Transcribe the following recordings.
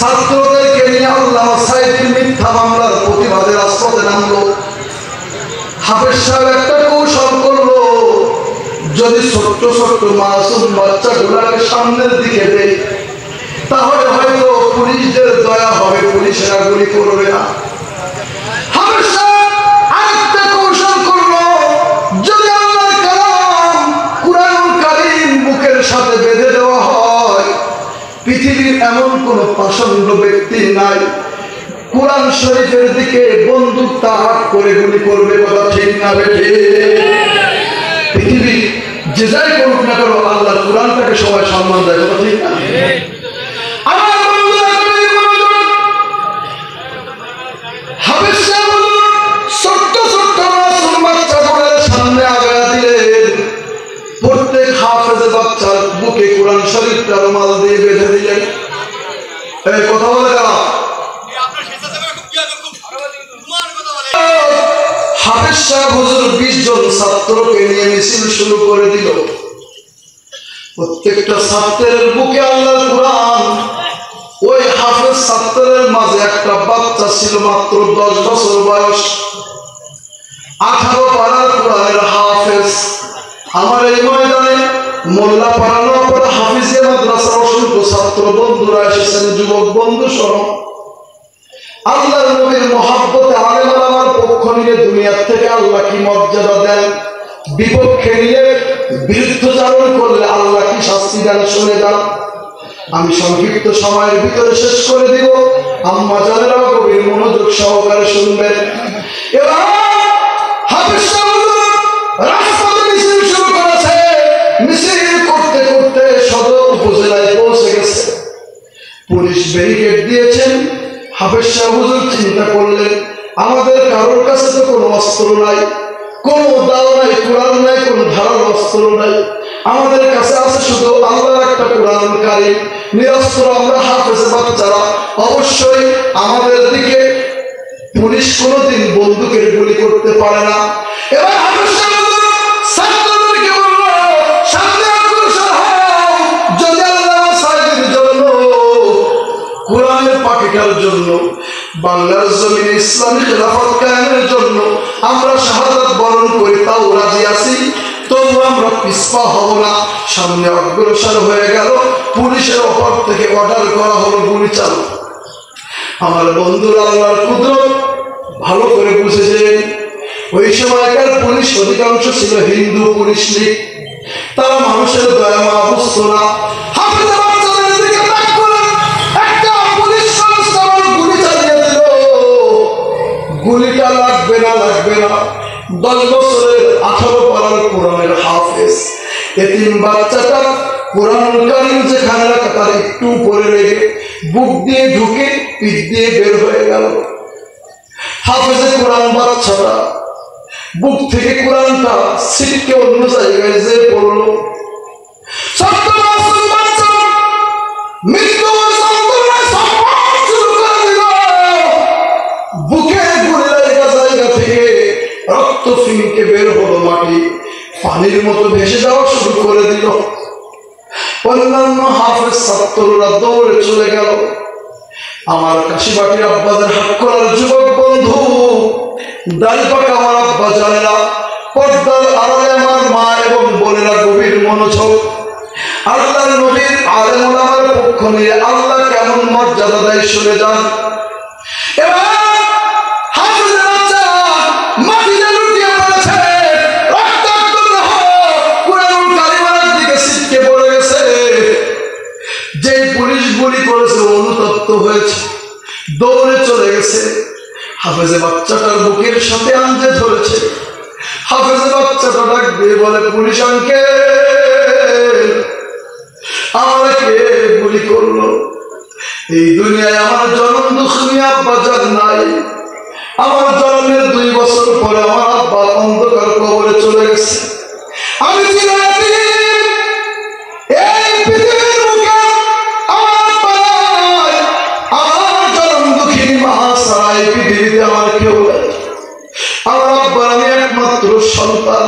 ছাত্রদেরকে নিয়ে আল্লামা সাইফুল মিথ্যা মামলার প্রতিবাদে রাজপথে নামলো। হাফেজ সাহেব একটা কৌশল করলো, যদি ছোট্ট ছোট্ট মাসুম বাচ্চাগুলোকে সামনের দিকে দেয় তাহলে হয়তো পুলিশদের দয়া হবে, পুলিশেরা গুলি করবে না। হাফেজ সাহেব আরেকটা কৌশল করলো, যদি আল্লাহর কালাম কুরআনুল কারীম বুকের সাথে বেঁধে দেওয়া হয়, পৃথিবীর এমন কোন পাষণ্ড ব্যক্তি নাই কোরআন শরীফের দিকে বন্দুক তাক করে গুলি করবে। কথা ঠিক না বেঠে? পৃথিবী যে যাই করুক না করো, আল্লাহর কোরআনটাকে সবাই সম্মান দেয়। কথা ঠিক না? আমার বন্ধুরা, হাফেজ সাহেব ছোট্ট ছোট্ট মাসুম বাচ্চাগুলোর সামনে আগায়া দিলেন। প্রত্যেক হাফেজের বাচ্চার বুকে কোরআন শরীফটা রুমাল দিয়ে বেঁধে দিলেন। এই কথা বলে যারা হাফেজ সাহেব হুজুর 20 জন ছাত্রকে নিয়ে মিছিল শুরু করে দিল। প্রত্যেকটা ছাত্রের বুকে আল্লাহর কোরআন। ওই হাফেজ ছাত্রের মাঝে একটা বাচ্চা ছিল, মাত্র 10 বছর বয়স, 18 পারার কোরআনের হাফেজ। আমার এই ময়দানে মোল্লা পাড়ানো পর হাফিজিয়া মাদ্রাসার অসংখ্য ছাত্র বন্ধুরা এসেছেন, যুবক বন্ধু সহ। আল্লাহর নবীর মহব্বতে আলেম ওলামার পক্ষ নিয়ে দুনিয়ার থেকে আল্লাহ কি মর্যাদা দেন, বিপক্ষে নিয়ে বিরুদ্ধচারণ করলে আল্লাহ কি শাস্তি দেন, শুনে যান। আমি সংক্ষিপ্ত সময়ের ভিতরে শেষ করে দিব, আম্মা জানেরা গভীর মনোযোগ সহকারে শুনবেন। এবার হাফেজ সাহেব রাজপথে মিছিল শুরু করেছে। মিছিল করতে করতে সদর উপজেলায় পৌঁছে গেছে। পুলিশ ব্যারিকেড দিয়েছেন। হাফেজ সাহেব হুজুর চিন্তা করলেন, আমাদের কারোর কাছে তো কোনো অস্ত্র নাই, কোনো দাও নাই, কোরআন নাই, কোনো ধারার অস্ত্র নাই। আমাদের কাছে আছে শুধু আল্লাহর একটা কোরআনুল কারীম। নিরস্ত্র আমরা হাফেজ বাচ্চারা, অবশ্যই আমাদের দিকে পুলিশ কোনোদিন বন্দুকের গুলি করতে পারে না। এবার হাফেজ সাহেব ছাত্রদেরকে বলল, সামনে অগ্রসর হও। যদি আল্লাহ সাহেবের জন্য, কোরআনের পাখিটার জন্য, বাংলার জমিনে ইসলামী খেলাফত কায়েমের জন্য আমরা শাহাদাত বরণ করি, তাও রাজি আছি, তবু আমরা পিছপা হব না। সামনে অগ্রসর হয়ে গেল। পুলিশের ওপর থেকে অর্ডার করা হলো গুলি চালু। আমার বন্ধুরা আল্লাহর কুদরত ভালো করে বুঝেছেন। ওই সময়কার পুলিশ অধিকাংশ ছিল হিন্দু পুলিশ লীগ, তারা মানুষের দয়া মা বুঝত না। গুলিটা লাগবে না, লাগবে না। 10 বছরের 18 পারার কোরআনের হাফেজ এতিম বাচ্চাটা কোরআনুল কারীম যেখানে রাখা তার একটু উপরে রেখে বুক দিয়ে ঢুকে পিঠ দিয়ে বের হয়ে গেল। হাফেজে কোরআন বাচ্চাটা বুক থেকে কোরআনটা ছিটকে অন্য জায়গায় যে পড়লো। ছোট্ট মাসুম বাচ্চা মৃত্যুর যন্ত্রণায় ছটফট শুরু করে দিল। বুকে গুলি লাগা জায়গা থেকে রক্ত ফিনকে বের হলো, মাটি পানির মতো ভেসে যাওয়া শুরু করে দিল। অন্যান্য হাফেজ ছাত্ররা দৌড়ে চলে গেল। আমার কাশিবাটির আব্বাদের হাত করার যুবক বন্ধু, দাড়ি পাকা আমার আব্বা জানে না, পর্দার আড়ালে আমার মা এবং বোনেরা গভীর মনোযোগ। আল্লাহর নবীর আলেম ওলামার পক্ষ নিয়ে আল্লাহ কেমন মর্যাদা দেয় শুনে যান। এবার হাফেজের বাচ্চা মাটিতে লুটিয়ে পড়েছে, রক্তাক্ত দেহ কোরআনুল কারীমের দিকে ছিটকে পড়ে গেছে। যে পুলিশ গুলি করেছে অনুতপ্ত হয়েছে, দৌড়ে চলে গেছে। হাফেজে বাচ্চাটার বুকের সাথে আঞ্জে ধরেছে। হাফেজে বাচ্চাটা ডাক দিয়ে বলে, পুলিশ আঙ্কেল, আমার কে গুলি করলো? এই দুনিয়ায় আমার জন্ম দুঃখী আব্বা জান নাই। আমার জন্মের 2 বছর পরে আমার আব্বা অন্ধকার কবরে চলে গেছে। আমি এই পৃথিবীর বুকে আমার আব্বা নাই। আমার জন্ম দুঃখী মা ছাড়া এই পৃথিবীতে আমার কেউ নাই। আমার আব্বার আমি একমাত্র সন্তান।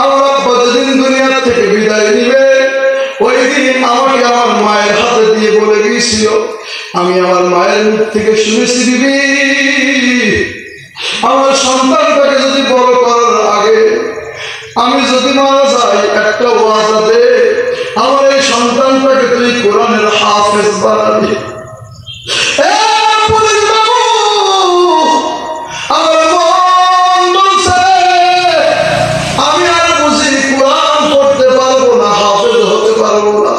আমার আব্বা যেদিন দুনিয়া থেকে বিদায় নিবে, ওই দিন আমাকে আমার মায়ের হাতে দিয়ে বলে গিয়েছিল, আমি আমার মায়ের মুখ থেকে শুনেছি দিবি, আমার সন্তানটাকে যদি বড় করার আগে আমি যদি মারা যাই, একটা ওয়াদা দে, আমার এই সন্তানটাকে তুই কোরআনের হাফেজ বানাবি। আমার মন বলছে আমি আর বুঝি কোরআন পড়তে পারবো না, হাফেজ হতে পারবো না।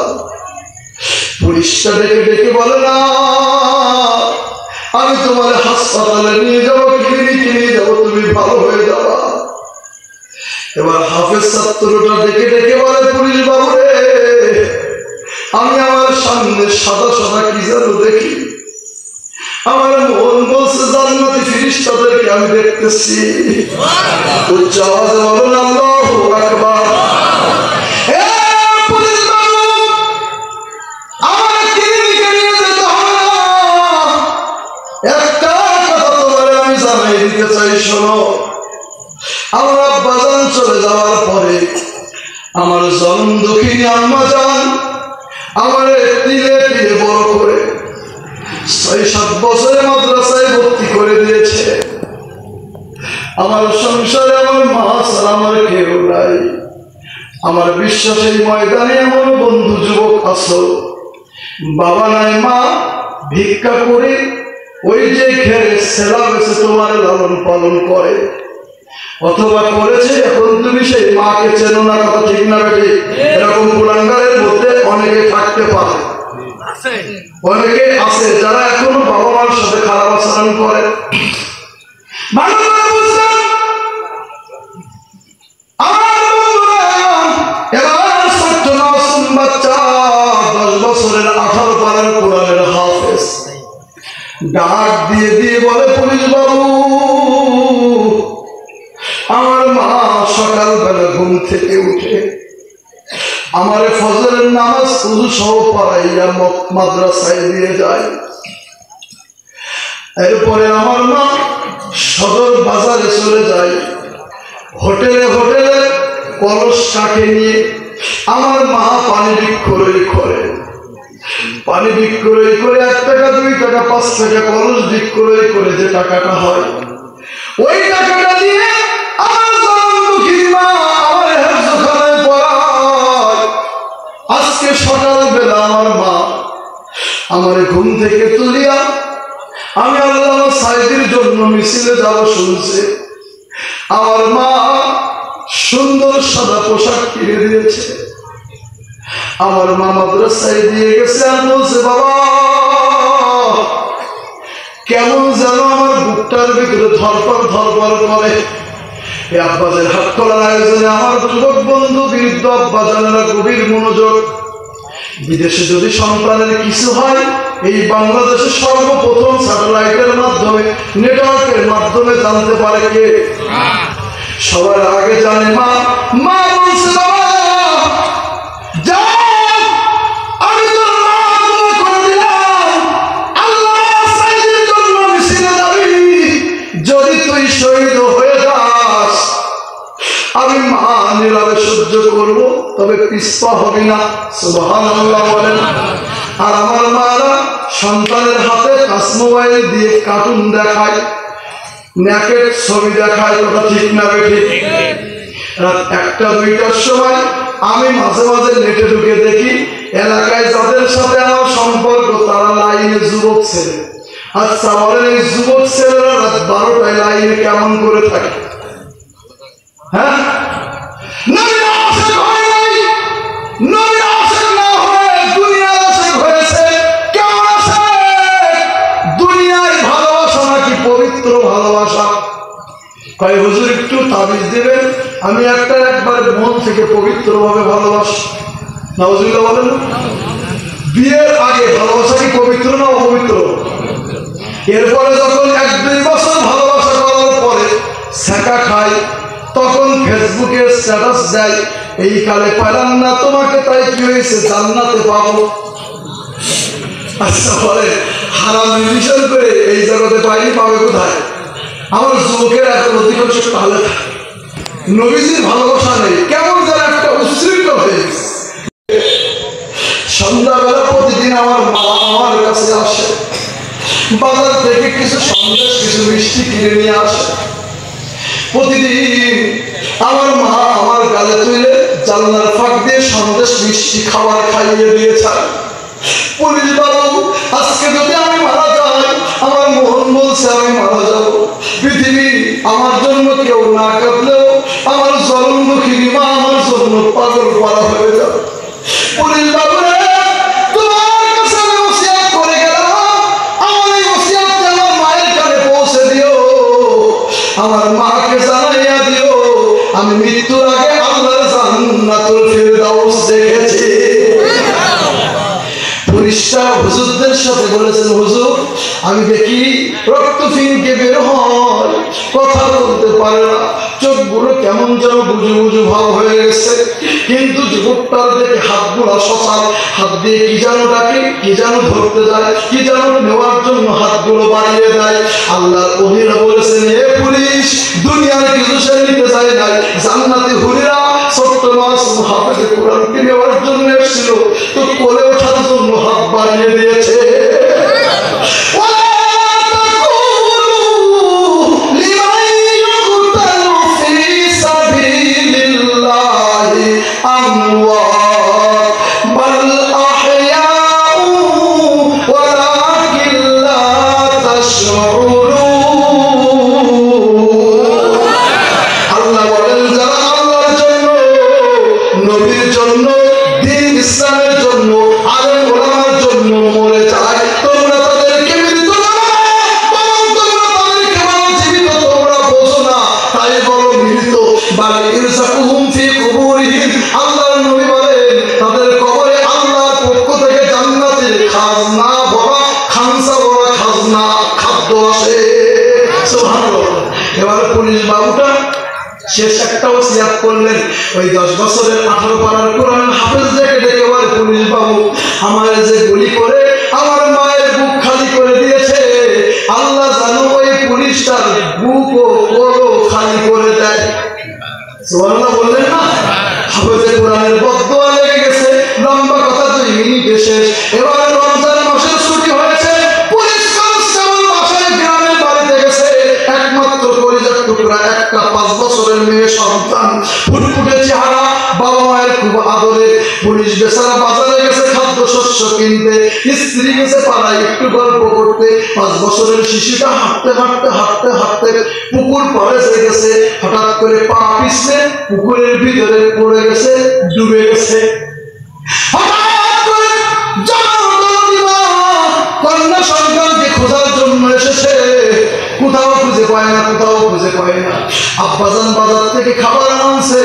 পুলিশটা ডেকে ডেকে বলে না, আমি তোমার হাসপাতালে নিয়ে যাবো, ক্লিনিকে নিয়ে যাবো, তুমি ভালো হয়ে যাবা। এবার হাফেজ ছাত্রটা ডেকে ডেকে বলে, পুলিশ বাবু রে, আমি আমার সামনে সাদা সাদা কি যেন দেখি, আমার মন বলছে জান্নাতি ফেরেশতাদেরকে আমি দেখতেছি। উচ্চ আওয়াজে বলুন আল্লাহু আকবার। একটা কথা তোমার আমি জানাই দিতে চাই, শোনো। আমার আব্বাজান চলে যাওয়ার পরে আমার জন্ম দুঃখিনী আম্মা জান আমার তিলে তিলে বড় করে ৬-৭ বছরে মাদ্রাসায় ভর্তি করে দিয়েছে। আমার সংসারে আমার মা ছাড়া আমার কেউ নাই। আমার বিশ্বাসের ময়দানে এমন বন্ধু যুবক আছো, বাবা নাই, মা ভিক্ষা করে ওই যে খেয়ে সেলা বেছে তোমার লালন পালন করে, অথবা করেছে, এখন তুমি সেই মাকে চেনো না। কথা ঠিক না বেটি? এরকম কুলাঙ্গারের মধ্যে অনেকে থাকতে পারে, অনেকে আছে যারা এখনো বাবা মার সাথে খারাপ আচরণ করে। ভালো করে বুঝলাম আমার বন্ধুরা, এবার ছোট্ট মাসুম বাচ্চা 10 বছরের 18 পারার কোরআনের হাফেজ ডাক দিয়ে দিয়ে বলে, পুলিশ বাবু, আমার মা সকালবেলা ঘুম থেকে উঠে আমার ফজরের নামাজ উযু সহ পড়াইয়া মাদ্রাসায় দিয়ে যায়। এরপরে আমার মা সদর বাজারে চলে যায়, হোটেলে হোটেলে কলস কাকে নিয়ে আমার মা পানি বিক্রয় করে। পানি বিক্রয় করে 1 টাকা 2 টাকা 5 টাকা কলস বিক্রয় করে যে টাকাটা হয়, ওই টাকাটা দিয়ে আমার জন্মদুঃখিনী মা আমার হেফজখানায় পড়ায়। আজকে সকালবেলা আমার মা আমার ঘুম থেকে তুলিয়া আমি আল্লামা সাইদির জন্য মিছিলে যাব শুনছে, আমার মা সুন্দর সাদা পোশাক কিনে দিয়েছে। আমার মা মাদ্রাসায় দিয়ে গেছে আর বলছে, বাবা কেমন যেন আমার বুকটার ভিতরে ধরপড় ধরপড় করে। এই আব্বাজের হাত তোলার আয়োজনে আমার যুবক বন্ধু বৃদ্ধ আব্বাজানেরা গভীর মনোযোগ। বিদেশে যদি সন্তানের কিছু হয়, এই বাংলাদেশে সর্বপ্রথম স্যাটেলাইটের মাধ্যমে, নেটওয়ার্কের মাধ্যমে জানতে পারে কে? সবার আগে জানে মা। মা বলছে, বাবা যাও, আমি তোর মা করে দিলাম, আল্লাহ সাইদের জন্য মিছিলে যাবি, যদি তুই শহীদ হয়ে যাস আমি মা নীরবে সহ্য করব, তবে পিছপা হবি না। সুবহানাল্লাহ বলেন। আর আমার মারা সন্তানের হাতে টাচ মোবাইল দিয়ে কার্টুন দেখায়, নেকেট ছবি দেখায়। কথা ঠিক না বেঠি? রাত 1টা 2টার সময় আমি মাঝে মাঝে নেটে ঢুকে দেখি এলাকায় যাদের সাথে আমার সম্পর্ক তারা লাইনে যুবক ছেলে। আচ্ছা বলেন, এই যুবক ছেলেরা রাত 12টায় লাইনে কেমন করে থাকে? হ্যাঁ, নবীর আশিক হয় নাই, নবীর আশিক না হয়ে দুনিয়ার আশিক হয়েছে। কেমন আছে? দুনিয়ায় ভালোবাসা নাকি পবিত্র ভালোবাসা? কয় হুজুর একটু তাবিজ দিবেন, আমি একবার মন থেকে পবিত্র ভাবে ভালোবাসি। নাউজুবিল্লাহ বলেন। বিয়ের আগে ভালোবাসা কি পবিত্র না অপবিত্র? এরপরে যখন 1-2 বছর ভালোবাসা করার পরে ছ্যাঁকা খায়, তখন ফেসবুকে স্ট্যাটাস দেয়, এই কালে পাইলাম না তোমাকে, তাই কি হয়েছে, জান্নাতে পাবো। আচ্ছা বলে, হারাম নির্বিচার করে এই জগতে পাইনি, পাবে কোথায়? আমার যুবকের এখন অধিকাংশ তাহলে নবীজির ভালোবাসা নেই, কেমন যেন একটা উচ্ছৃঙ্খল হয়ে গেছে। সন্ধ্যাবেলা প্রতিদিন আমার মা আমার কাছে আসে, বাজার থেকে কিছু সন্দেশ কিছু মিষ্টি কিনে নিয়ে আসে। প্রতিদিন আমার মা আমার গালে তুলে জানলার ফাঁক দিয়ে সন্দেশ মিষ্টি খাবার খাইয়ে দিয়েছে। পুলিশ বাবু, আজকে যদি আমি মারা যাই, আমার মন বলছে আমি মারা যাব। পৃথিবী আমার জন্য কেউ না কাঁদলেও আমার জন্মদুঃখিনী মা আমার জন্য পাগল পারা হয়ে যাবে। পুলিশ বাবু রে, তোমার কাছে আমি ওসিয়ত করে গেলাম, আমার এই ওসিয়তটা আমার মায়ের কানে পৌঁছে দিও, আমার মাকে জানাইয়া দিও আমি মৃত্যুর আগে আল্লাহর জান্নাতুল ফিরদাউস দেখেছি। পুলিশরা হুজুরদের সাথে বলেছেন, হুজুর আমি দেখি রক্ত ফিনকে বের হয়, কথা বলতে পারে না, চোখগুলো কেমন যেন বুঝু বুঝু ভাব হয়ে গেছে, কিন্তু যুবকটার দেখে হাতগুলো সচাল, হাত দিয়ে কি যেন ডাকে, কি যেন ধরতে যায়, কি যেন নেওয়ার জন্য হাতগুলো বাড়িয়ে দেয়। আল্লাহর ওলিরা বলেছেন, এ পুলিশ দুনিয়ার কিছু সে নিতে যায় নাই, জান্নাতে হুরিরা ছোট্ট মাসুম হাফেজে কোরআনকে নেওয়ার জন্য এসেছিল, তো কোলে ওঠার জন্য হাত বাড়িয়ে দিয়েছে। শেষ একটা ওসিয়ত করলেন, ওই 10 বছরের 18 পারার কোরআন হাফেজ দেখে ডেকে বলে, পুলিশ বাবু আমার যে গুলি করে আমার মায়ের বুক খালি করে দিয়েছে, আল্লাহ জানো ওই পুলিশটার বুক ও কোলও খালি করে দেয়। সুবহানাল্লাহ বললেন না? হাফেজে কোরআনের বদদোয়া লেগে গেছে। লম্বা কথা 2 মিনিটে শেষ। এবার রমজান মাসের ছুটি হয়েছে, পুলিশ কনস্টেবল বাসায় গ্রামের বাড়িতে গেছে, একমাত্র পরিচয় টুকরা একটা 5 বছরের মেয়ে সন্তান, ফুটফুটে চেহারা, বাবা মায়ের খুব আদরে। পুলিশ বেচারা বাজারে গেছে খাদ্য শস্য কিনতে, স্ত্রী গেছে পাড়ায় একটু গল্প করতে। 5 বছরের শিশুটা হাঁটতে হাঁটতে হাঁটতে হাঁটতে পুকুর পাড়ে গেছে, হঠাৎ করে পা পিছলে পুকুরের ভিতরে পড়ে গেছে, ডুবে গেছে। হঠাৎ করে কন্যা সন্তানকে খোঁজার জন্য এসেছে, কোথাও খুঁজে পায় না, কোথাও খুঁজে পায় না। আব্বাজান বাজার থেকে খাবার আনছে,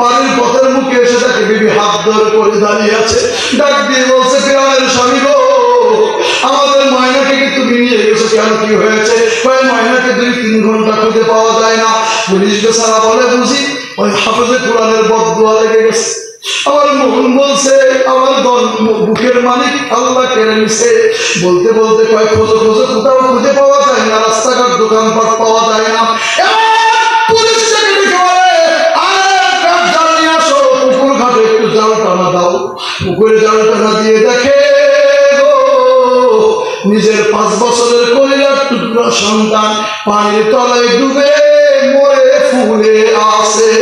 বাড়ির পথের মুখে এসে তাকে বিবি হাত ধরে করে দাঁড়িয়ে আছে, ডাক দিয়ে বলছে, গ্রামের স্বামী গো, আমাদের ময়নাকে কি তুমি নিয়ে গেছো কেন, কি হয়েছে? ময়নাকে 2-3 ঘন্টা খুঁজে পাওয়া যায় না। পুলিশ বেচারা বলে, বুঝি ওই হাফেজে কোরআনের বদদোয়া লেগে গেছে। আমার মন বলছে আমার বুকের মালিক আল্লাহ কেড়ে নিছে। বলতে বলতে কয়, খোঁজো খোঁজো, কোথাও খুঁজে পাওয়া যায় না, রাস্তাঘাট দোকানপাট পাওয়া যায় না। পুলিশ জাল নিয়ে আসো, পুকুর ঘাটে একটু জাল টানা দাও। পুকুরে জাল টানা দিয়ে দেখে নিজের 5 বছরের কলিজার টুকরা সন্তান পানির তলায় ডুবে মরে ফুলে আসে।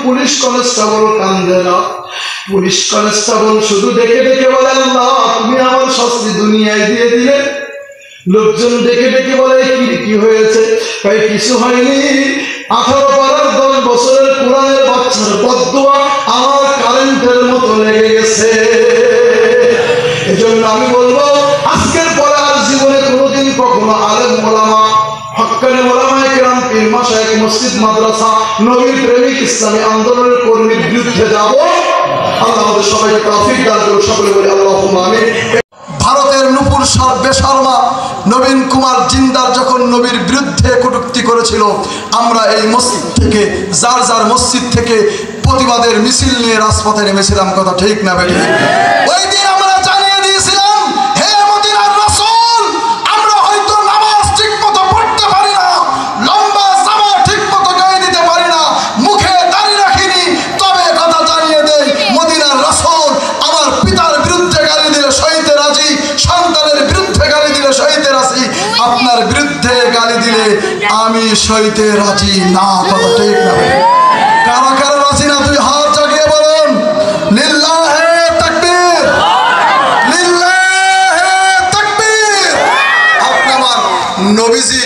পুলিশ কনস্টেবল কান্দে না। পুলিশ কনস্টেবল শুধু দেখে দেখে বলে, আল্লাহ তুমি আমার শাস্তি দুনিয়ায় দিয়ে দিলে। লোকজন দেখে দেখে বলে, কি হয়েছে? তাই কিছু হয়নি, 18 পারার 10 বছরের কোরআনের বাচ্চার বদদোয়া আমার কারেন্টের মতো লেগে গেছে। এজন্য আমি বলবো, আজকের পরে আর জীবনে কোনোদিন কখনো আলেম ওলামা, হক্কানি ওলামায়ে কেরাম, পীর মাশায়েখ, মসজিদ মাদ্রাসা, নবীর প্রেমিক ইসলামী আন্দোলনের কর্মীর বিরুদ্ধে যাব। আল্লাহ আমাদের সবাইকে তৌফিক দান করুন, সকলে বলি আল্লাহুম্মা আমিন। ভারতের নূপুর শর্মা নবীন কুমার জিন্দার যখন নবীর বিরুদ্ধে কটূক্তি করেছিল, আমরা এই মসজিদ থেকে, যার যার মসজিদ থেকে প্রতিবাদের মিছিল নিয়ে রাজপথে নেমেছিলাম। কথা ঠিক না বেটি? ওই দিন আমরা জানিয়ে দিয়েছিলাম, হে মদিনার রাসূল, আমরা হয়তো নামাজ ঠিক মতো পড়তে পারি না, লম্বা জামা ঠিক মতো গায়ে দিতে পারি না, সইতে রাজি না। কথা ঠিক না? কারা কারা রাজি না? তুই হাত জাগিয়ে বলুন লিল্লাহে তাকবীর, লিল্লাহে তাকবীর। আপনি আমার নবীজি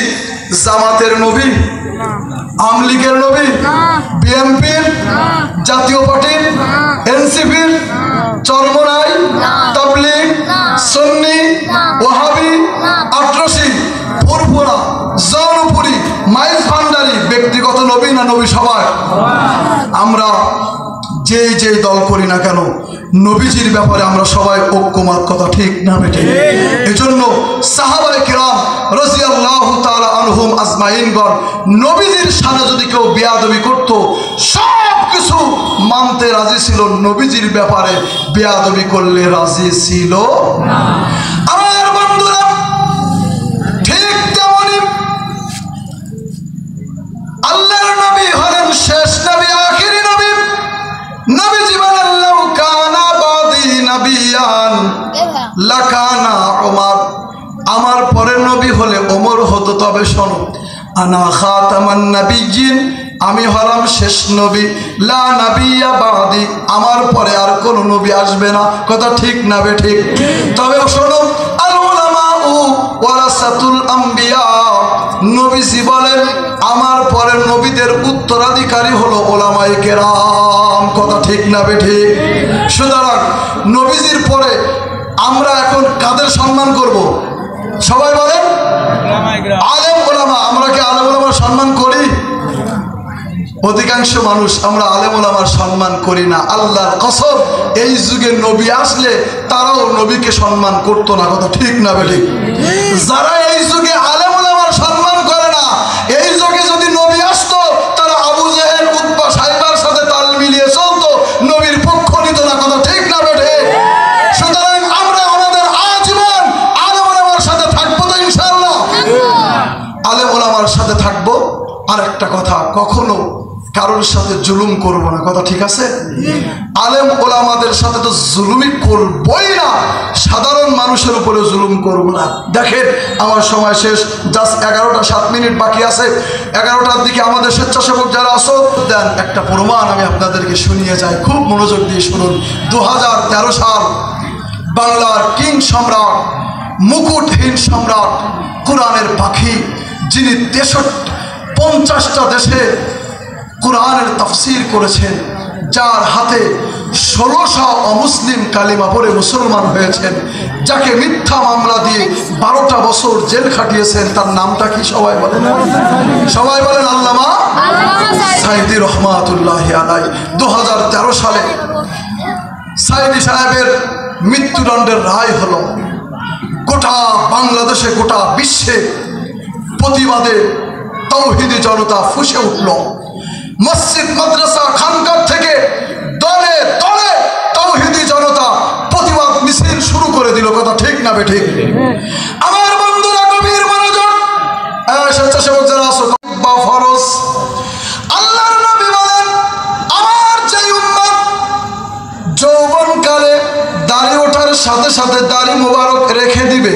জামাতের নবী, আমলিগের নবী, বিএনপির, জাতীয় পার্টির, এনসিপির, চরমনাই, তাবলীগ, সুন্নি, ওয়াহাবি, আটরশি, ফুরফুরা, জৌনপুরি, মাইজ ভান্ডারি ব্যক্তিগত নবী না নবী সবাই? আমরা যেই যেই দল করি না কেন নবীজির ব্যাপারে আমরা সবাই ঐক্যমত। কথা ঠিক না বেটে? এজন্য সাহাবায়ে কিরাম রাদিয়াল্লাহু তাআলা আনহুম আজমাইনগণ নবীজির সাথে যদি কেউ বেয়াদবি করত সব কিছু মানতে রাজি ছিল, নবীজির ব্যাপারে বেয়াদবি করলে রাজি ছিল না। আমার বন্ধুরা ঠিক তেমনি আল্লাহর নবী হলেন শেষ নবী, আখিরি নবী। নবীজি বলেন লাউ কানা বাদি নবিয়ান লাকানা ওমর, আমার পরে নবী হলে ওমর হতো। তবে শোনো, আনা খাতামান নবিয়্যিন, আমি হলাম শেষ নবী, লা নবিয়্যা বাদি, আমার পরে আর কোন নবী আসবে না। কথা ঠিক না বে ঠিক? তবে শোনো, আল উলামাউ ওয়ারাসাতুল আম্বিয়া, নবীজি বলেন আমার পরে নবীদের উত্তরাধিকারী হলো উলামায়ে কেরাম। কথা ঠিক না বে ঠিক? সুতরাং নবীজির পরে আমরা এখন কাদের সম্মান করব? সবাই বলেন আলেম ওলামা। আমরা কি আলেম ওলামার সম্মান করি? অধিকাংশ মানুষ আমরা আলেম ওলামার সম্মান করি না। আল্লাহর কসম, এই যুগে নবী আসলে তারাও নবীকে সম্মান করতো না। কথা ঠিক না বেঠিক? যারা এই যুগে আলেম ওলামার সম্মান করে না, এই যুগে যদি নবী আসতো তারা আবু জেহেল, উতবা, সাইবার সাথে তাল মিলিয়ে চলতো, নবীর পক্ষ নিত না। কথা ঠিক না বেঠিক? সুতরাং আমরা আমাদের আজীবন আলেম ওলামার সাথে থাকবো তো ইনশাআল্লাহ? আলেম ওলামার সাথে থাকবো। আর একটা কথা, কখনো কারোর সাথে জুলুম করব না। কথা ঠিক আছে? আলেম ওলামাদের সাথে তো জুলুমই করবই না, সাধারণ মানুষের উপরে জুলুম করব না। দেখেন আমার সময় শেষ, জাস্ট 11টা 7 মিনিট বাকি আছে। 11টার দিকে আমাদের স্বেচ্ছাসেবক যারা আসো দেন একটা প্রমাণ আমি আপনাদেরকে শুনিয়ে যাই, খুব মনোযোগ দিয়ে শুনুন। 2013 সাল বাংলার কিং সম্রাট, মুকুটহীন সম্রাট, কোরআনের পাখি, যিনি 50টা দেশে কোরআনের তাফসীর করেছেন, যার হাতে 1600 অমুসলিম কালিমা পড়ে মুসলমান হয়েছেন, যাকে মিথ্যা মামলা দিয়ে 12টা বছর জেল খাটিয়েছেন, তার নামটা কি সবাই বলেন? সবাই বলেন আল্লামা সাইদি রহমাতুল্লাহি আলাইহি। 2013 সালে সাইদি সাহেবের মৃত্যুদণ্ডের রায় হলো। গোটা বাংলাদেশে, গোটা বিশ্বে প্রতিবাদে তাওহীদি জনতা ফুঁসে উঠল। মসজিদ, মাদ্রাসা, খানকার থেকে দলে দলে তাওহীদি জনতা প্রতিবাদ মিছিল শুরু করে দিল। কথা ঠিক না বে ঠিক? আমার বন্ধুরা গভীর মনোযোগ, স্বেচ্ছাসেবক যারা আছো, ফরজ। আল্লাহর নবী বলেন আমার যে উম্মত যৌবনকালে দাড়ি ওঠার সাথে সাথে দাড়ি মোবারক রেখে দিবে,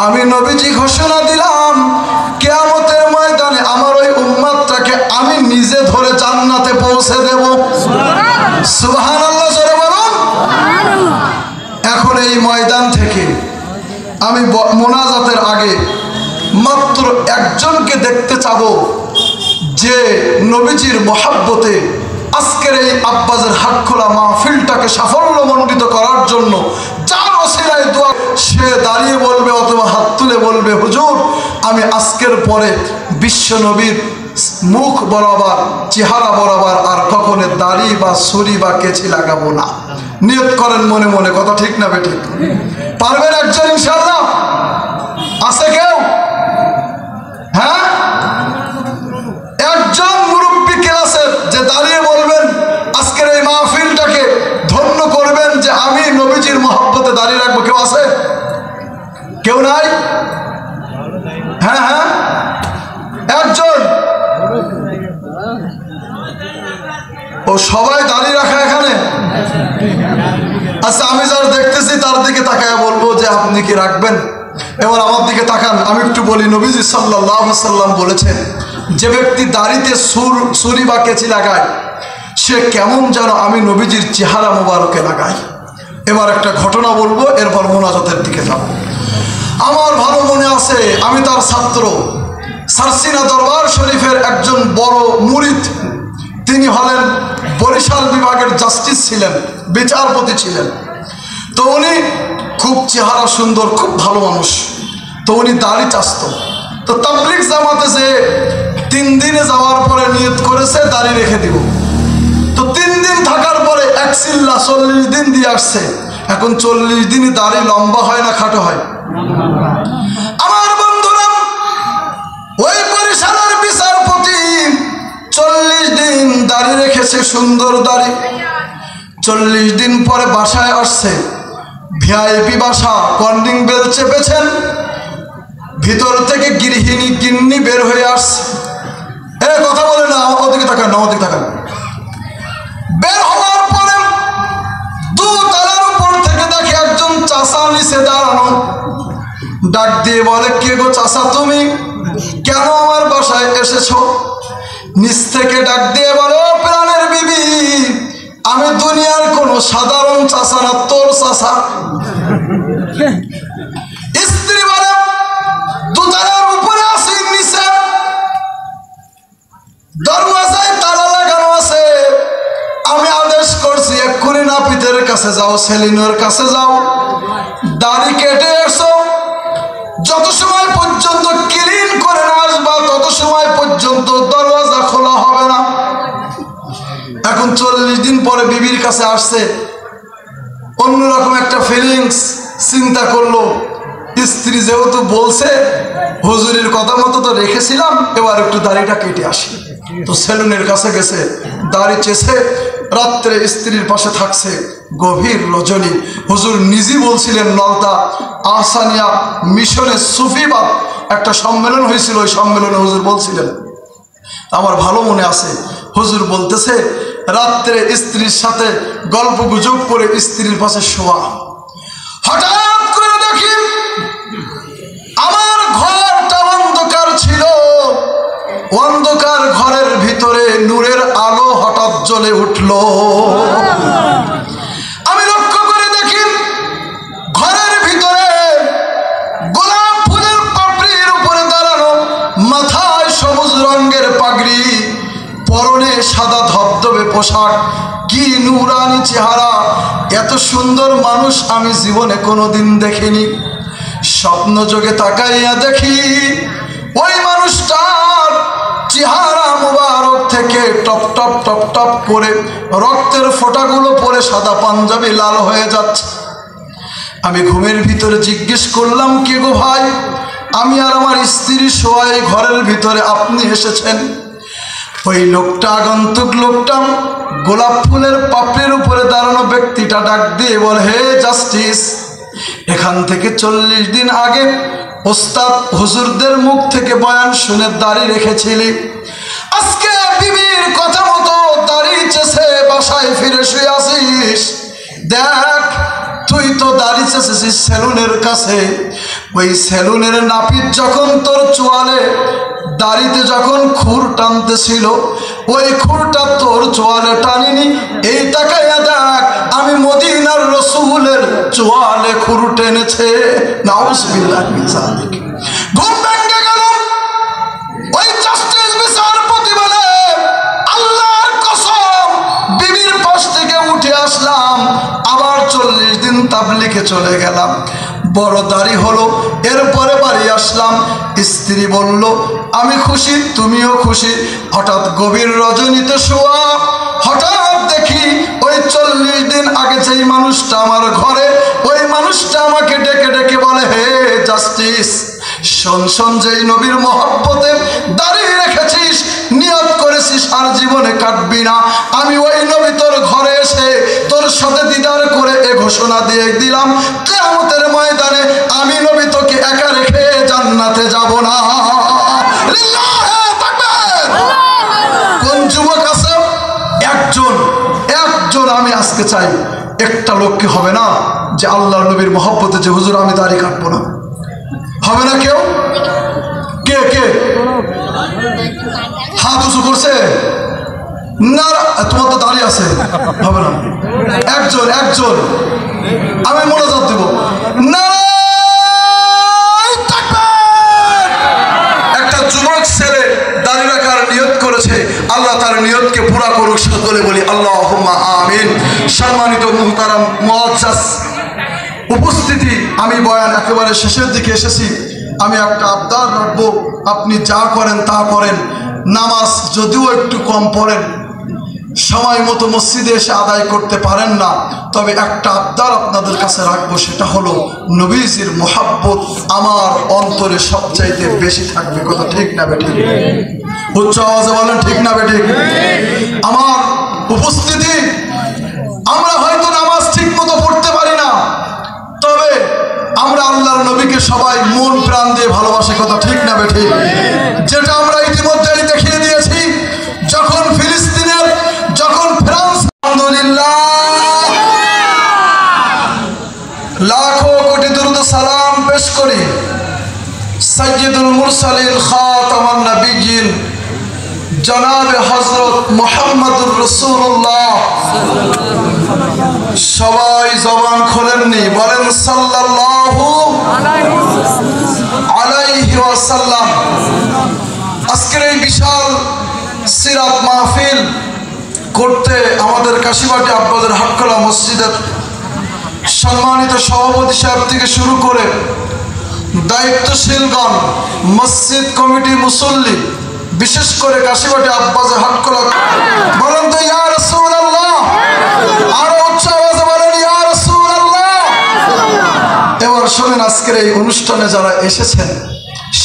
আমি নবীজি ঘোষণা দিলাম কিয়ামতের ময়দানে আমার ওই উম্মতটাকে আমি নিজে ধরে জান্নাতে পৌঁছে দেব। সুবহানাল্লাহ, জোরে বলুন। এখন এই ময়দান থেকে আমি মোনাজাতের আগে মাত্র একজনকে দেখতে চাবো, যে নবীজির মহব্বতে আজকের এই আব্বাসের হাটখোলা মাহফিলটাকে সাফল্যমণ্ডিত করার জন্য যার ওসিলায় দোয়া, সে দাঁড়িয়ে বলবে অথবা হাত তুলে বলবে, হুজুর আমি আজকের পরে বিশ্ব নবীর মুখ বরাবর, চেহারা বরাবর আর কখনো দাড়ি বা ছুরি বা কেচি লাগাবো না। নিয়ত করেন মনে মনে। কথা ঠিক না বে ঠিক? পারবেন একজন ইনশাআল্লাহ? আছে কেউ? হ্যাঁ, একজন মুরব্বী ক্লাসের যে দাঁড়িয়ে বলবেন আজকের এই মাহফিলটাকে ধন্য করবেন যে আমি নবীজির মহব্বতে দাঁড়িয়ে রাখবো। কেউ আছে? কেউ নাই? হ্যাঁ হ্যাঁ, একজন। ও সবাই দাঁড়িয়ে রাখা এখানে? আচ্ছা, আমি যার দেখতেছি তার দিকে তাকায় বলবো যে আপনি কি রাখবেন? এবার আমার দিকে তাকান, আমি একটু বলি। নবীজি সাল্লাল্লাহু আলাইহি ওয়াসাল্লাম বলেছেন যে ব্যক্তি দাড়িতে ছুরি বা কেচি লাগায় সে কেমন যেন আমি নবীজির চেহারা মোবারকে লাগাই। এবার একটা ঘটনা বলবো, এরপর মোনাজাতের দিকে যাব। আমার ভালো মনে আছে, আমি তার ছাত্র, সারসিনা দরবার শরীফের একজন বড় মুরিদ, তিনি হলেন বরিশাল বিভাগের জাস্টিস ছিলেন, বিচারপতি ছিলেন। তো উনি খুব চেহারা সুন্দর, খুব ভালো মানুষ। তো উনি দাড়ি চাচত। তো তাবলিগ জামাতে যে 3 দিনে যাওয়ার পরে নিয়ত করেছে দাড়ি রেখে দিব। তো 3 দিন থাকার পরে এক চিল্লা 40 দিন দিয়ে আসছে। এখন 40 দিনই দাড়ি লম্বা হয় না খাটো হয়? আমার বন্ধুরা, ওই বরিশালের বিচারপতি 40 দিন দাড়ি রেখেছে, সুন্দর দাড়ি। 40 দিন পরে বাসায় আসছে, ভিআইপি বাসা, কলিং বেল চেপেছেন, ভিতর থেকে গিন্নি বের হয়ে আসছে। কথা বলে না, ওদিকে তাকান না, ওদিকে তাকান। বের হওয়ার পরে 2 তলার উপর থেকে দেখে একজন চাচা নিচে দাঁড়ানো। ডাক দিয়ে বলে, কে গো চাচা, তুমি কেন আমার বাসায় এসেছো? নিচ থেকে ডাক দিয়ে বলে, ও প্রাণের বিবি, আমি দুনিয়ার কোন সাধারণ চাচা না, তোর চাচা। স্ত্রী বলে, 2 তলার উপরে আসি, নিচে দরওয়াজায় তালা লাগানো আছে। আমি আদেশ করছি এক্ষুনি নাপিতের কাছে যাও, সেলিনের কাছে যাও, দাড়ি কেটে এসো। যত সময় পর্যন্ত ক্লিন করে না আসবা তত সময় পর্যন্ত দরওয়াজা খোলা হবে না। এখন 40 দিন পরে বিবির কাছে আসছে, অন্যরকম একটা ফিলিংস। চিন্তা করলো, স্ত্রী যেহেতু বলছে, হুজুরের কথা মতো তো রেখেছিলাম, এবার একটু দাড়িটা কেটে আসি। তো সেলুনের কাছে গেছে, দাড়ি চেষে রাত্রে স্ত্রীর পাশে থাকছে। গভীর রজনী, হুজুর নিজে বলছিলেন, নলতা আহসানিয়া মিশনে সুফিবাদ একটা সম্মেলন হয়েছিল, ওই সম্মেলনে হুজুর বলছিলেন, আমার ভালো মনে আছে, হুজুর বলতেছে রাত্রে স্ত্রীর সাথে গল্প গুজব করে স্ত্রীর পাশে শোয়া। হঠাৎ করে দেখি আমার ঘরটা অন্ধকার ছিল, অন্ধকার ঘরের ভিতরে নূরের আলো হঠাৎ জ্বলে উঠল। আমি লক্ষ্য করে দেখি ঘরের ভিতরে গোলাপ ফুলের পাপড়ির উপরে দাঁড়ানো, মাথায় সবুজ রঙের পাগড়ি, পরনে সাদা ধবধবে পোশাক, কি নূরানি চেহারা। এত সুন্দর মানুষ আমি জীবনে কোনোদিন দেখিনি। স্বপ্ন যোগে তাকাইয়া দেখি ওই মানুষটার চেহারা মুবারক থেকে টপ টপ টপ টপ করে রক্তের ফোঁটাগুলো পরে সাদা পাঞ্জাবি লাল হয়ে যাচ্ছে। আমি ঘুমের ভিতরে জিজ্ঞেস করলাম, কে গো ভাই? আমি আর আমার স্ত্রী শোয়া এই ঘরের ভিতরে, আপনি এসেছেন? ওই লোকটা, আগন্তুক লোকটা, গোলাপ ফুলের পাপড়ির উপরে দাঁড়ানো ব্যক্তিটা ডাক দিয়ে বলে, হে জাস্টিস, এখান থেকে 40 দিন আগে ওস্তাদ হুজুরদের মুখ থেকে বয়ান শুনে দাড়ি রেখেছিলি, আজকে বিবির কথা মতো দাড়ি চেষে বাসায় ফিরে শুয়ে আসিস। দেখ, তুই তো দাড়ি চেষেছিস সেলুনের কাছে। ওই সেলুনের নাপিত যখন তোর চোয়ালে দাড়িতে যখন খুর টানতেছিল, ওই খুরটা তোর চোয়ালে টানিনি। এই তাকাইয়া দেখ, আমি মদিনার রসুলের চোয়ালে খুর টেনেছে। নাউজুবিল্লাহ মিন যালিক। ঘুম ভেঙে গেল। ওই জাস্টিস বিচারপতি বলে, আল্লাহর কসম, বিবির পাশ থেকে উঠে আসলাম, আবার 40 দিন তাবলিগে চলে গেলাম, বড় দাড়ি হলো, এরপরে বাড়ি আসলাম। স্ত্রী বলল, আমি খুশি, তুমিও খুশি। হঠাৎ গভীর রজনীতে শোয়া, হঠাৎ দেখি ওই 40 দিন আগে যেই মানুষটা আমার ঘরে, ওই মানুষটা আমাকে ডেকে ডেকে বলে, হে জাস্টিস, শোন শোন, যেই নবীর মহব্বতে দাঁড়িয়ে রেখেছিস, নিয়ত করেছিস আর জীবনে কাটবি না, আমি ওই নবী তোর ঘরে এসে তোর সাথে দিদার করে এ ঘোষণা দিয়ে দিলাম, কিয়ামতের ময়দানে আমি নবী তোকে একা রেখে জান্নাতে যাব না। কোন যুবক আছে? একজন আমি আজকে চাই, একটা লোককে হবে না যে আল্লাহর নবীর মহব্বতে যে হুজুর আমি দাড়ি কাটবো না? হবে না কেউ? কে কে? হাত উঁচু করছে না? তোমার তো দাঁড়িয়ে আছে, হবে না। একজন একজন আমি মোনাজাত দেব। একটা যুবক ছেলে দাঁড়িয়ে রাখার নিয়ত করেছে, আল্লাহ তার নিয়তকে পুরা করুক, সকলে বলি আল্লাহুম্মা আমিন। সম্মানিত মুহতারাম মুআজ্জাজ উপস্থিতি, আমি বয়ান একেবারে শেষের দিকে এসেছি। আমি একটা আবদার রাখবো, আপনি যা করেন তা করেন, নামাজ যদিও একটু কম পড়েন, সময় মতো মসজিদে এসে আদায় করতে পারেন না, তবে একটা আবদার আপনাদের কাছে রাখবো, সেটা হলো নবীজির মোহাব্বত আমার অন্তরে সবচাইতে বেশি থাকবে। কথা ঠিক না বেঠিক? উচ্চ আওয়াজে বলেন ঠিক না বেঠিক? আমার উপস্থিতি, আমরা হয়তো নামাজ ঠিক মতো পড়তে পারি না, তবে আমরা আল্লাহর নবীকে সবাই মন প্রাণ দিয়ে ভালোবাসে। কথা ঠিক না বেঠিক? যেটা আমরা ইতিমধ্যেই দেখিয়ে দিয়েছি, যখন ফিলিস্তিনের, যখন ফ্রান্স, আলহামদুলিল্লাহ লাখো কোটি দুরূদ সালাম পেশ করি সাইয়্যিদুল মুরসালিন খাতামুন নবিয়্যিন জনাবে হযরত মুহাম্মদুর রাসূলুল্লাহ। সবাই জবান খোলেননি, বলেন সাল্লাল্লাহু আলাইহি ওয়াসাল্লাম। আজকের এই বিশাল সিরাত মাহফিল করতে আমাদের কাশিবাটি আব্বাদের হাটখোলা মসজিদের সম্মানিত সভাপতি সাহেব থেকে শুরু করে দায়িত্বশীলগণ, মসজিদ কমিটি, মুসল্লি, বিশেষ করে কাশিবাটি আব্বাদের হাটখোলা, বলেন তো ইয়া রাসূলুল্লাহ। আরো উচ্চ আওয়াজে বলেন ইয়া রাসূলুল্লাহ। এবার শোনেন, আজকের এই অনুষ্ঠানে যারা এসেছেন,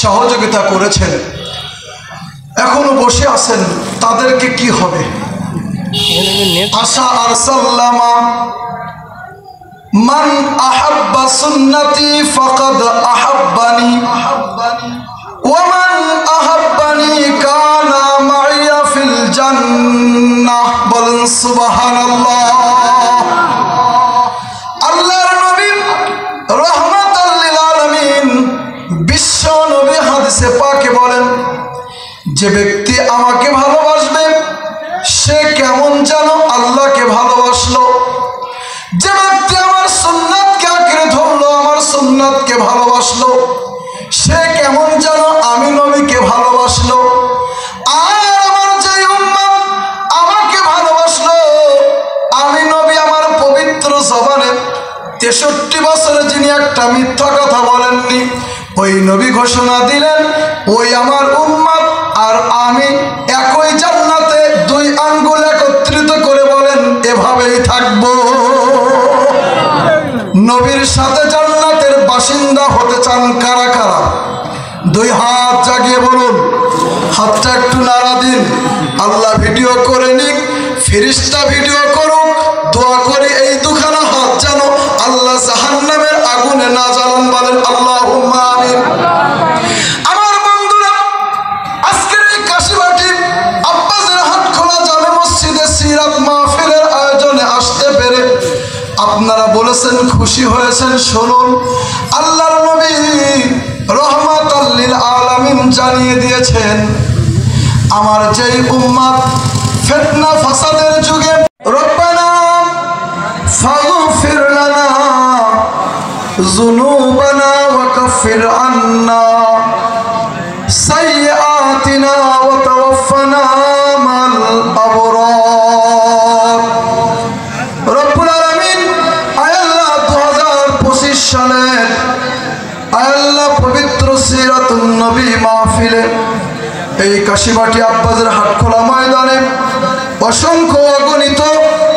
সহযোগিতা করেছেন, এখনো বসে আছেন, তাদেরকে কি হবে? আশা আর সাল্লামা মান আহাব্বা সুন্নতি ফাকাদ আহাব্বানি ওয়া মান আহাব্বানি কানা মাইয়া ফিল জান্নাহ। বলেন সুবহানাল্লাহ। আল্লাহর নবী রাহমাতাল লিল আলামিন, বিশ্ব নবী হাদিসে পাকে বলেন, যে ব্যক্তি আমাকে ভালোবাসবে সে কেমন যেন আল্লাহকে ভালোবাসলো। যে ব্যক্তি আমার সুন্নাতকে আঁকড়ে ধরলো, আমার সুন্নাতকে ভালোবাসলো, সে কেমন যেন আমি নবীকে ভালোবাসলো। আর আমার যে উম্মত আমাকে ভালোবাসলো, আমি নবী আমার পবিত্র জবানে 63 বছরে যিনি একটা মিথ্যা কথা বলেননি, ওই নবী ঘোষণা দিলেন, ওই আমার উম্মত আর আমি একই জান্নাতে 2 আঙ্গুল একত্রিত করে বলেন এভাবেই থাকবো। নবীর সাথে জান্নাতের বাসিন্দা হতে চান কারা কারা? 2 হাত জাগিয়ে বলুন। হাতটা একটু নাড়া দিন। আল্লাহ ভিডিও করে নিক, ফেরেশতা ভিডিও করুক, দোয়া করি এই দুখানা হাত যেন আল্লাহ জাহান্নামের আগুনে না জ্বালান। বলেন আল্লাহুম্মা আমিন। আমার বন্ধুরা, আজকের এই কাশিবাটি আব্বাসের হাটখোলা জামে মসজিদে সিরাত মাহফিলের আয়োজনে আসতে পেরে আপনারা বলেছেন, খুশি হয়েছেন। শুনুন, আল্লাহর নবী রহমাতাল লিল আলামিন জানিয়ে দিয়েছেন, আমার যেই উম্মত ফিতনা ফাসাদের যুগে রব্বানা ফাগফির লানা যুনুবানা ওয়া কাফির আন্না সাইয়্যাতিনা ওয়া তাওয়াফানা মাল আবরার। রব্বুল আলামিন, আয় আল্লাহ 2025 সালের আয় আল্লাহ পবিত্র সিরাতুন নবী মাহফিলে এই কাশিবাটি আব্বাসের হাটখোলা ময়দানে অসংখ্য অগণিত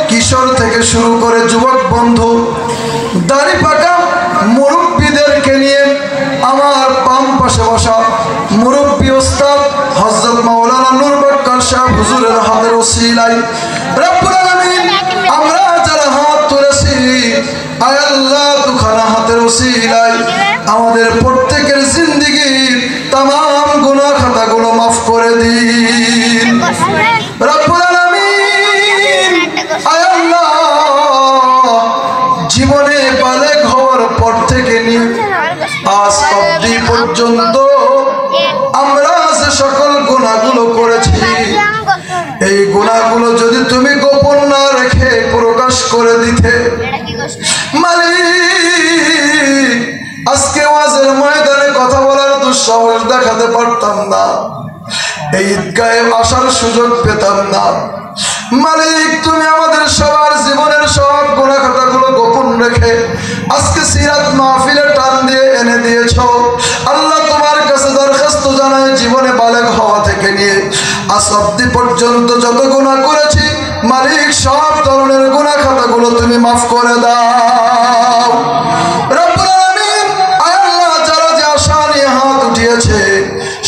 কিশোর থেকে শুরু করে যুবক বন্ধু, দাড়ি পাকা মুরব্বীদেরকে নিয়ে আমার বাম পাশে বসা মুরব্বী ওস্তাদ হযরত মাওলানা নূর বক্কর সাহেব হুজুরের হাতের ওসিলায় রব্বুল আলামিন, আমরা যারা হাত তুলেছি, আয় আল্লাহ দুখানা হাতের ওসিলায় আমাদের প্রত্যেকের জিন্দেগীর तमाम गुनाह খাতাগুলো মাফ করে দিন রব্বুল আলামিন। আয় আল্লাহ, জীবনে বালেগ হওয়ার পর থেকে নিয়ে আজ অবধি পর্যন্ত আমরা যে সকল গুনাহগুলো করেছি, সাহস দেখাতে পারতাম না, এই ঈদগাহে আসার সুযোগ পেতাম না। মালিক, তুমি আমাদের সবার জীবনের সব গুনাহ খাতাগুলো গোপন রেখে আজকে সিরাত মাহফিলে টান দিয়ে এনে দিয়েছ। আল্লাহ, তোমার কাছে দরখাস্ত জানাই, জীবনে বালেগ হওয়া থেকে নিয়ে আজ অবধি পর্যন্ত যত গুনাহ করেছি মালিক, সব ধরনের গুনাহ খাতাগুলো তুমি মাফ করে দাও। রব্বুল আলামিন, আল্লাহ, যারা যে আশা নিয়ে হাত উঠিয়েছে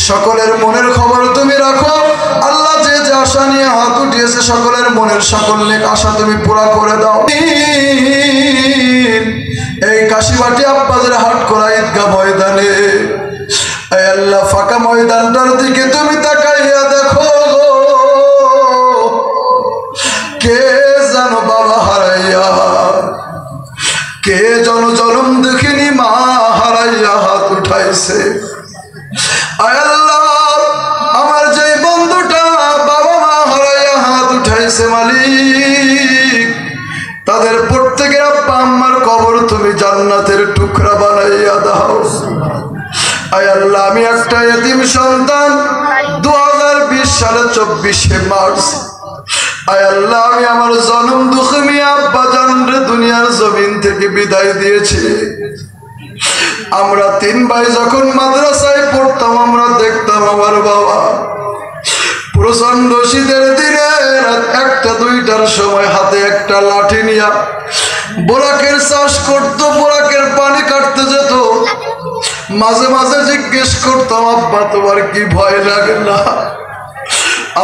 সকলের মনের খবর তুমি রাখো। আল্লাহ, যে যে আশা নিয়ে হাত উঠিয়েছে সকলের মনের সকল নেক আশা তুমি পুরা করে দাও। এই কাশিবাটি আব্বাদের হাট করা ঈদগাহ ময়দানে, আয় আল্লাহ, ফাঁকা ময়দানটার দিকে তুমি তাকাইয়া দেখো, কে যেন বাবা হারাইয়া, কে যেন জনম দেখিনি মা হারাইয়া হাত উঠাইছে। আয় আল্লাহ, আমার যে বন্ধুটা বাবা মা হারাইয়া হাত উঠাইছে মালিক, তাদের প্রত্যেকের আব্বা আম্মার কবর তুমি জান্নাতের টুকরা বানাইয়া দাও। আয় আল্লাহ, আমি একটা এতিম সন্তান, 2020 সালে 24শে মার্চ, আয় আল্লাহ, আমি আমার জনম দুঃখী আব্বা জানরে দুনিয়ার জমিন থেকে বিদায় দিয়েছি। আমরা 3 ভাই যখন মাদ্রাসায় পড়তাম আমরা দেখতাম আমার বাবা প্রচন্ড শীতের দিনে রাত 1টা 2টার সময় হাতে একটা লাঠি নিয়ে বোরাকের চাষ করতো, বোরাকের পানি কাটতে যেত। মাঝে মাঝে জিজ্ঞেস করতাম, আব্বা তোমার কি ভয় লাগে না?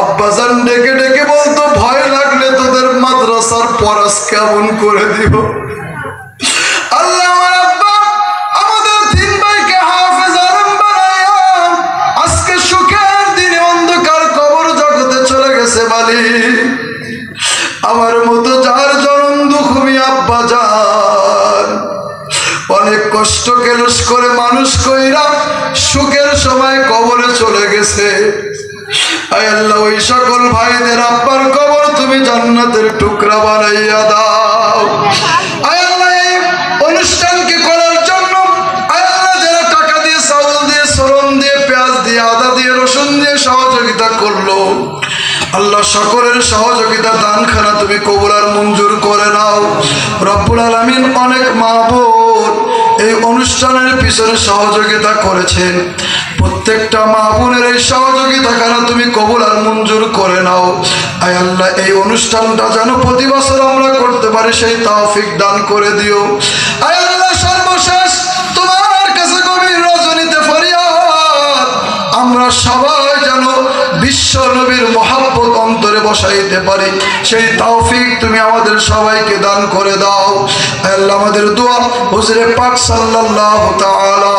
আব্বাজান ডেকে ডেকে বলতো, ভয় লাগলে তোদের মাদ্রাসার পড়াশ কেমন করে দিও। আল্লাহ, আমার আব্বা আমাদের 3 ভাইকে হাফেজ আলম বানাইয়া আজকে সুখের দিনে অন্ধকার কবর জগতে চলে গেছে মালিক। আমার মতো যার জনম দুঃখী আব্বা যান অনেক কষ্ট কেলস করে মানুষ কইরা সুখের সময় কবরে চলে গেছে। আয় আল্লাহ, ওই সকল ভাইদের আব্বার কবর তুমি জান্নাতের টুকরা বানাইয়া দাও। আয় আল্লাহ, এই অনুষ্ঠানকে করার জন্য আয় আল্লাহ যারা টাকা দিয়ে, চাউল দিয়ে, শ্রম দিয়ে, পেঁয়াজ দিয়ে, আদা দিয়ে, রসুন দিয়ে সহযোগিতা করলো, আল্লাহ সকলের সহযোগিতা দানখানা তুমি কবুল আর মঞ্জুর করে নাও। রব্বুল আলামিন, অনেক মা বোন এই অনুষ্ঠানের পিছনে সহযোগিতা করেছেন, প্রত্যেকটা মা বোনের এই সহযোগিতা খানা তুমি কবুল আর মঞ্জুর করে নাও। আয় আল্লাহ, এই অনুষ্ঠানটা যেন প্রতি বছর আমরা করতে পারি সেই তৌফিক দান করে দিও। আয় আল্লাহ, সর্বশেষ তোমার কাছে গভীর রজনীতে ফরিয়াদ, আমরা সবাই যেন বিশ্ব নবীর মহব্বত অন্তরে বসাইতে পারি সেই তৌফিক তুমি আমাদের সবাইকে দান করে দাও। আল্লাহ, আমাদের দোয়া হুজুরে পাক সাল্লাল্লাহু তাআলা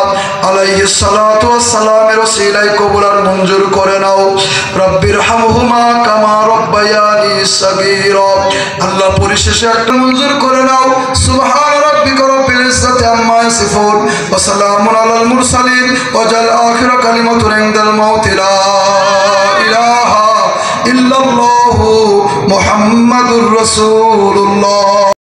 আলাইহিস সালাতু ওয়াস সালামের ওসিলায় কবুল আর মঞ্জুর করে নাও। রব্বির হামহুমা কামা রব্বায়ানি সাগীরা। আল্লাহ, পরিশেষে একটা মঞ্জুর করে নাও। সুবহান রাব্বিকা রব্বিল ইজ্জাতি আম্মা ইয়াসিফুন ওয়া সালামুন আলাল মুরসালিন ওয়া জাল আখিরা কালিমাতুন ইনদাল মাউত লা ইলাহা ইল্লাল্লাহু মুহাম্মাদুর রাসূলুল্লাহ।